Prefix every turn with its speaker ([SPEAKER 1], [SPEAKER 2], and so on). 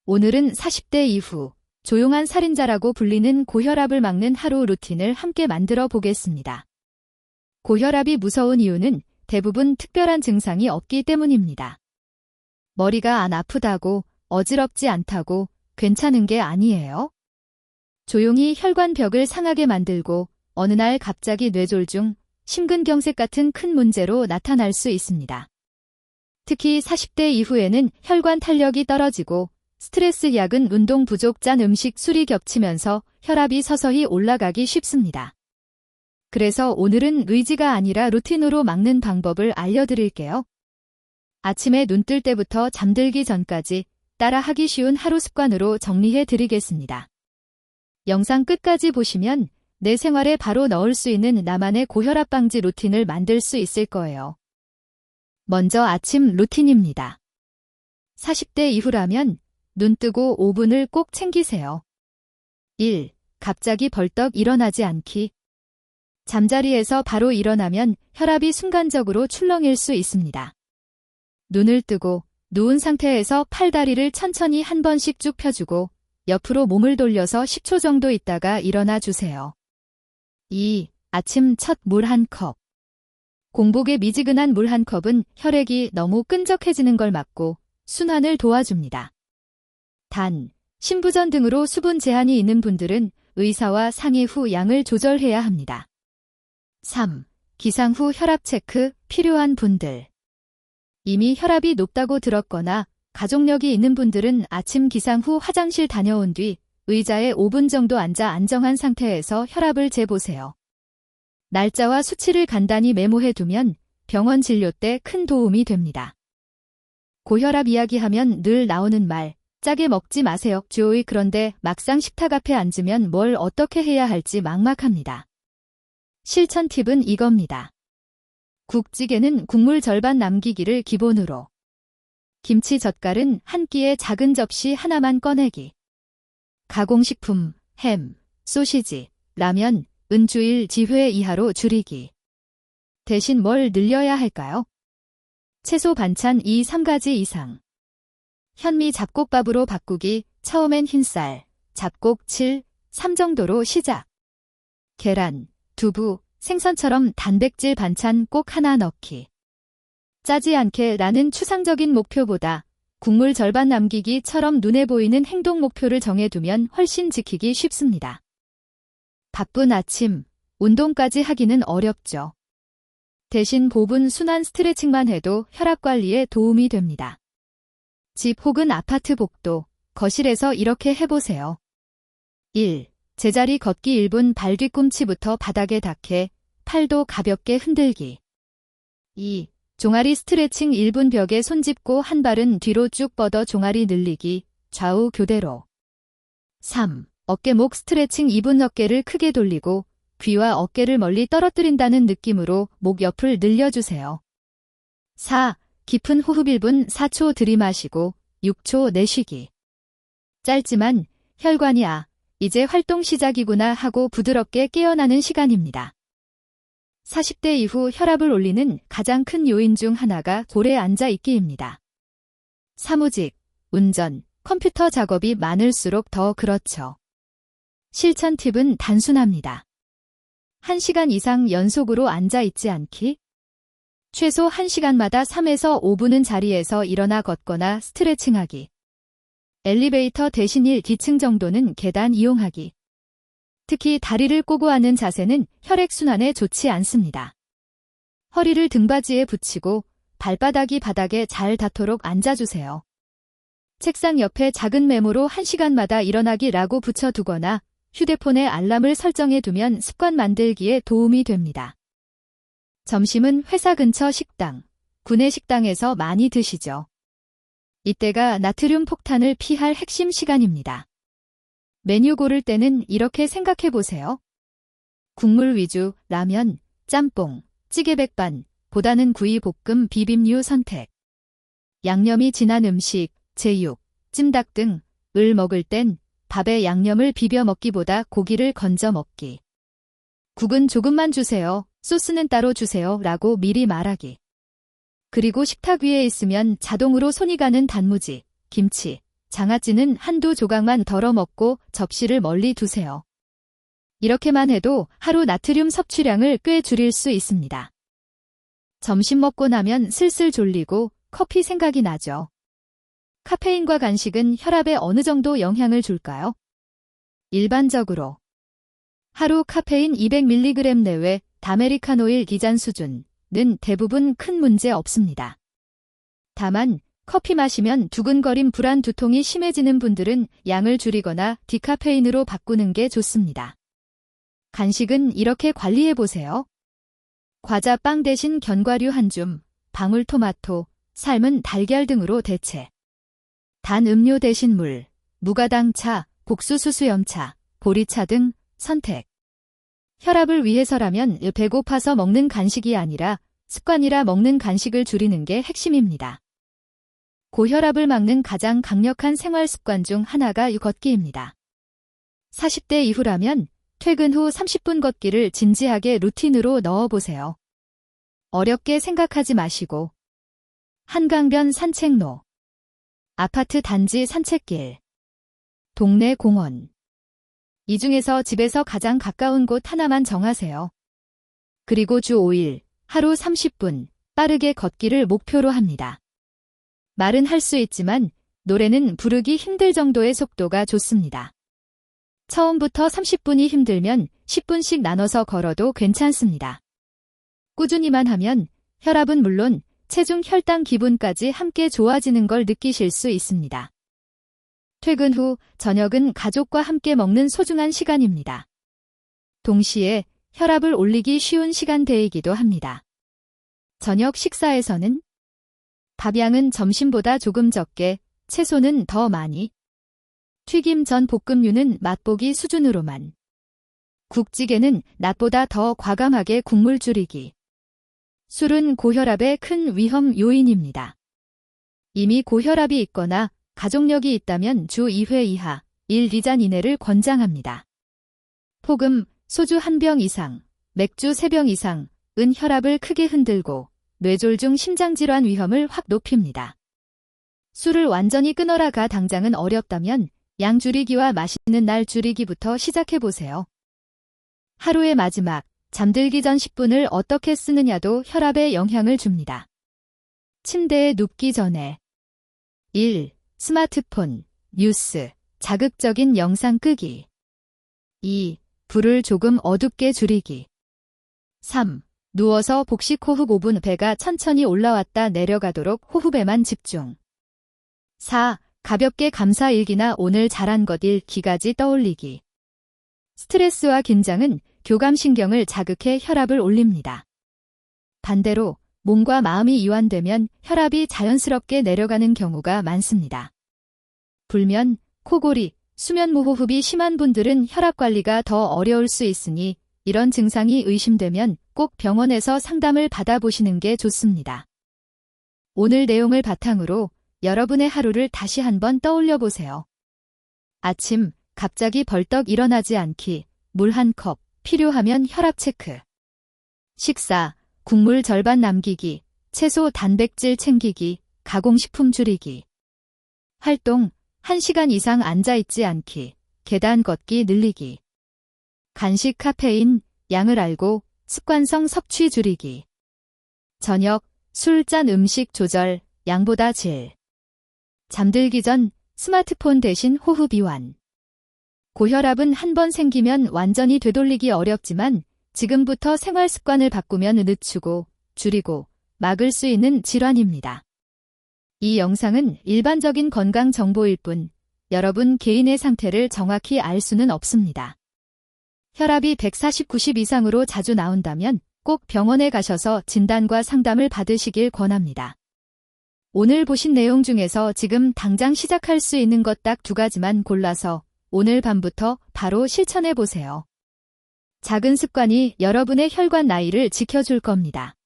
[SPEAKER 1] 오늘은 40대 이후 조용한 살인자라고 불리는 고혈압을 막는 하루 루틴을 함께 만들어 보겠습니다. 고혈압이 무서운 이유는 대부분 특별한 증상이 없기 때문입니다. 머리가 안 아프다고, 어지럽지 않다고 괜찮은 게 아니에요. 조용히 혈관벽을 상하게 만들고 어느 날 갑자기 뇌졸중, 심근경색 같은 큰 문제로 나타날 수 있습니다. 특히 40대 이후에는 혈관 탄력이 떨어지고 스트레스 약은 운동 부족, 짠 음식, 술이 겹치면서 혈압이 서서히 올라가기 쉽습니다. 그래서 오늘은 의지가 아니라 루틴으로 막는 방법을 알려드릴게요. 아침에 눈 뜰 때부터 잠들기 전까지 따라하기 쉬운 하루 습관으로 정리해 드리겠습니다. 영상 끝까지 보시면 내 생활에 바로 넣을 수 있는 나만의 고혈압 방지 루틴을 만들 수 있을 거예요. 먼저 아침 루틴입니다. 40대 이후라면 눈 뜨고 5분을 꼭 챙기세요. 1. 갑자기 벌떡 일어나지 않기. 잠자리에서 바로 일어나면 혈압이 순간적으로 출렁일 수 있습니다. 눈을 뜨고 누운 상태에서 팔다리를 천천히 한 번씩 쭉 펴주고 옆으로 몸을 돌려서 10초 정도 있다가 일어나 주세요. 2. 아침 첫 물 한 컵. 공복에 미지근한 물 한 컵은 혈액이 너무 끈적해지는 걸 막고 순환을 도와줍니다. 단, 신부전 등으로 수분 제한이 있는 분들은 의사와 상의 후 양을 조절해야 합니다. 3. 기상 후 혈압 체크 필요한 분들. 이미 혈압이 높다고 들었거나 가족력이 있는 분들은 아침 기상 후 화장실 다녀온 뒤 의자에 5분 정도 앉아 안정한 상태에서 혈압을 재보세요. 날짜와 수치를 간단히 메모해두면 병원 진료 때 큰 도움이 됩니다. 고혈압 이야기하면 늘 나오는 말, 짜게 먹지 마세요. 주의. 그런데 막상 식탁 앞에 앉으면 뭘 어떻게 해야 할지 막막합니다. 실천 팁은 이겁니다. 국찌개는 국물 절반 남기기를 기본으로. 김치 젓갈은 한 끼에 작은 접시 하나만 꺼내기. 가공식품, 햄, 소시지, 라면, 은주일 지회 이하로 줄이기. 대신 뭘 늘려야 할까요? 채소 반찬 2-3가지 이상. 현미 잡곡밥으로 바꾸기, 처음엔 흰쌀, 잡곡 7, 3 정도로 시작. 계란, 두부, 생선처럼 단백질 반찬 꼭 하나 넣기. 짜지 않게 라는 추상적인 목표보다 국물 절반 남기기처럼 눈에 보이는 행동 목표를 정해두면 훨씬 지키기 쉽습니다. 바쁜 아침, 운동까지 하기는 어렵죠. 대신 5분 순환 스트레칭만 해도 혈압 관리에 도움이 됩니다. 집 혹은 아파트 복도, 거실에서 이렇게 해보세요. 1. 제자리 걷기 1분 발 뒤꿈치부터 바닥에 닿게, 팔도 가볍게 흔들기. 2. 종아리 스트레칭 1분 벽에 손 짚고 한 발은 뒤로 쭉 뻗어 종아리 늘리기, 좌우 교대로. 3. 어깨목 스트레칭 2분 어깨를 크게 돌리고 귀와 어깨를 멀리 떨어뜨린다는 느낌으로 목 옆을 늘려주세요. 4. 깊은 호흡 1분 4초 들이마시고 6초 내쉬기. 짧지만 혈관이 이제 활동 시작이구나 하고 부드럽게 깨어나는 시간입니다. 40대 이후 혈압을 올리는 가장 큰 요인 중 하나가 오래 앉아 있기입니다. 사무직, 운전, 컴퓨터 작업이 많을수록 더 그렇죠. 실천 팁은 단순합니다. 1시간 이상 연속으로 앉아 있지 않기. 최소 1시간마다 3에서 5분은 자리에서 일어나 걷거나 스트레칭하기. 엘리베이터 대신 1기층 정도는 계단 이용하기. 특히 다리를 꼬고 앉는 자세는 혈액순환에 좋지 않습니다. 허리를 등받이에 붙이고 발바닥이 바닥에 잘 닿도록 앉아주세요. 책상 옆에 작은 메모로 1시간마다 일어나기라고 붙여두거나 휴대폰에 알람을 설정해두면 습관 만들기에 도움이 됩니다. 점심은 회사 근처 식당, 구내 식당에서 많이 드시죠. 이때가 나트륨 폭탄을 피할 핵심 시간입니다. 메뉴 고를 때는 이렇게 생각해보세요. 국물 위주, 라면, 짬뽕, 찌개 백반, 보다는 구이 볶음 비빔류 선택. 양념이 진한 음식, 제육, 찜닭 등을 먹을 땐 밥에 양념을 비벼 먹기보다 고기를 건져 먹기. 국은 조금만 주세요. 소스는 따로 주세요. 라고 미리 말하기. 그리고 식탁 위에 있으면 자동으로 손이 가는 단무지, 김치, 장아찌는 한두 조각만 덜어 먹고 접시를 멀리 두세요. 이렇게만 해도 하루 나트륨 섭취량을 꽤 줄일 수 있습니다. 점심 먹고 나면 슬슬 졸리고 커피 생각이 나죠. 카페인과 간식은 혈압에 어느 정도 영향을 줄까요? 일반적으로 하루 카페인 200mg 내외 다메리카노일 2잔 수준은 대부분 큰 문제 없습니다. 다만 커피 마시면 두근거림 불안 두통이 심해지는 분들은 양을 줄이거나 디카페인으로 바꾸는 게 좋습니다. 간식은 이렇게 관리해보세요. 과자 빵 대신 견과류 한 줌, 방울토마토, 삶은 달걀 등으로 대체. 단 음료 대신 물, 무가당차, 복수수수염차, 보리차 등 선택. 혈압을 위해서라면 배고파서 먹는 간식이 아니라 습관이라 먹는 간식을 줄이는 게 핵심입니다. 고혈압을 막는 가장 강력한 생활 습관 중 하나가 걷기입니다. 40대 이후라면 퇴근 후 30분 걷기를 진지하게 루틴으로 넣어보세요. 어렵게 생각하지 마시고 한강변 산책로, 아파트 단지 산책길, 동네 공원. 이 중에서 집에서 가장 가까운 곳 하나만 정하세요. 그리고 주 5일, 하루 30분 빠르게 걷기를 목표로 합니다. 말은 할 수 있지만 노래는 부르기 힘들 정도의 속도가 좋습니다. 처음부터 30분이 힘들면 10분씩 나눠서 걸어도 괜찮습니다. 꾸준히만 하면 혈압은 물론 체중 혈당 기분까지 함께 좋아지는 걸 느끼실 수 있습니다. 퇴근 후 저녁은 가족과 함께 먹는 소중한 시간입니다. 동시에 혈압을 올리기 쉬운 시간대이기도 합니다. 저녁 식사에서는 밥양은 점심보다 조금 적게, 채소는 더 많이. 튀김 전 볶음류는 맛보기 수준으로만. 국찌개는 낮보다 더 과감하게 국물 줄이기. 술은 고혈압의 큰 위험 요인입니다. 이미 고혈압이 있거나 가족력이 있다면 주 2회 이하, 1~2잔 이내를 권장합니다. 폭음, 소주 1병 이상, 맥주 3병 이상은 혈압을 크게 흔들고 뇌졸중 심장질환 위험을 확 높입니다. 술을 완전히 끊어라가 당장은 어렵다면 양 줄이기와 마시는 날 줄이기부터 시작해보세요. 하루의 마지막, 잠들기 전 10분을 어떻게 쓰느냐도 혈압에 영향을 줍니다. 침대에 눕기 전에 1. 스마트폰, 뉴스, 자극적인 영상 끄기. 2. 불을 조금 어둡게 줄이기. 3. 누워서 복식 호흡 5분 배가 천천히 올라왔다 내려가도록 호흡에만 집중. 4. 가볍게 감사 일기나 오늘 잘한 것 읽기까지 떠올리기. 스트레스와 긴장은 교감신경을 자극해 혈압을 올립니다. 반대로 몸과 마음이 이완되면 혈압이 자연스럽게 내려가는 경우가 많습니다. 불면, 코골이, 수면무호흡이 심한 분들은 혈압 관리가 더 어려울 수 있으니 이런 증상이 의심되면 꼭 병원에서 상담을 받아보시는 게 좋습니다. 오늘 내용을 바탕으로 여러분의 하루를 다시 한번 떠올려 보세요. 아침, 갑자기 벌떡 일어나지 않기, 물 한 컵, 필요하면 혈압 체크. 식사, 국물 절반 남기기, 채소 단백질 챙기기, 가공식품 줄이기. 활동, 1시간 이상 앉아있지 않기, 계단 걷기 늘리기. 간식 카페인, 양을 알고 습관성 섭취 줄이기. 저녁, 술 짠 음식 조절, 양보다 질. 잠들기 전 스마트폰 대신 호흡 이완. 고혈압은 한번 생기면 완전히 되돌리기 어렵지만 지금부터 생활 습관을 바꾸면 늦추고, 줄이고, 막을 수 있는 질환입니다. 이 영상은 일반적인 건강 정보일 뿐 여러분 개인의 상태를 정확히 알 수는 없습니다. 혈압이 140/90 이상으로 자주 나온다면 꼭 병원에 가셔서 진단과 상담을 받으시길 권합니다. 오늘 보신 내용 중에서 지금 당장 시작할 수 있는 것 딱 2가지만 골라서 오늘 밤부터 바로 실천해 보세요. 작은 습관이 여러분의 혈관 나이를 지켜줄 겁니다.